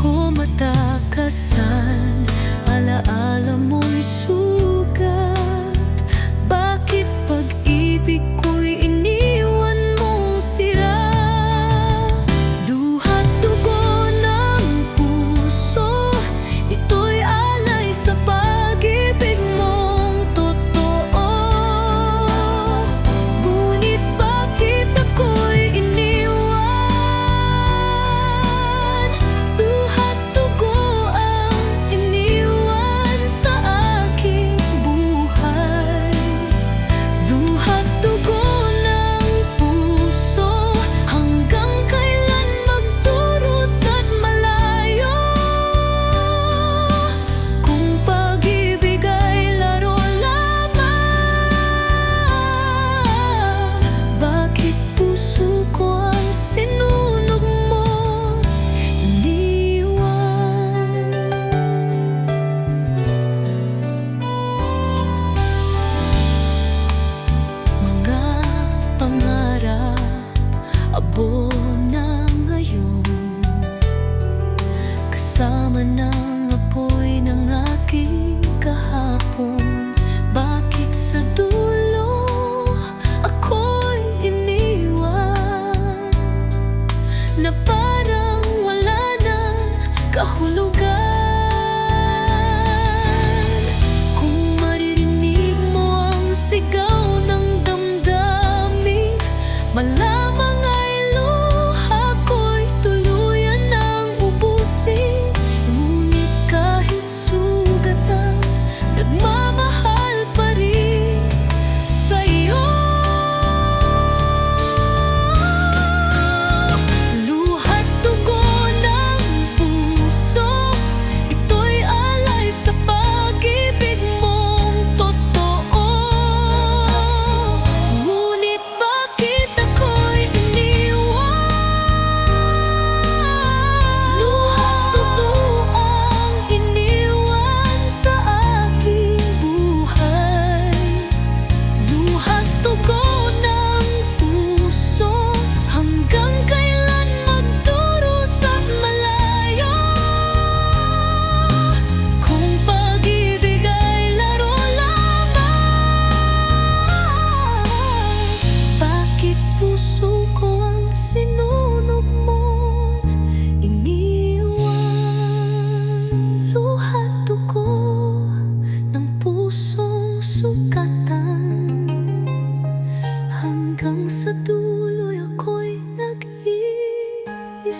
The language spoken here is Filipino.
ko matakasan, alaala mo'y sugat. Bakit pag-ibig ko'y iniwan mong sira? Luha't dugo ng puso, ito'y alay sa pag-ibig mong totoo. Ngunit bakit ako'y iniwan? Luha't dugo ang iniwan sa aking buhay. Luha't dugo ng puso, hanggang kailan magdurusa at malayo? Kung pag-ibig ay laro lamang, bakit puso ko ang sinunog mo, iniwan? Mga pangarap, abo na ngayon, kasama ng apoy ng aking kahapon. Bakit sa dulo ako'y iniwan, na parang wala nang kahulugan? Kung maririnig mo ang sigaw ng damdamin, malamang ay luha ko'y tuluyan ng ubusin. Ngunit kahit sugat ang nagmamahal pa rin sa'yo. Luha't dugo ng puso, ito'y alay sa pag-ibig mong totoo. Ngunit bakit ako'y iniwan? Luha't dugo ang iniwan sa aking buhay. Luha't dugo ng puso, hanggang kailan magdurusa at malayo? Kung pag-ibig ay laro lamang, bakit puso ko ang sinunog mo, iniwan? Luha't dugo ng pusong sugatan, hanggang sa dulo'y ako'y nag-iisa.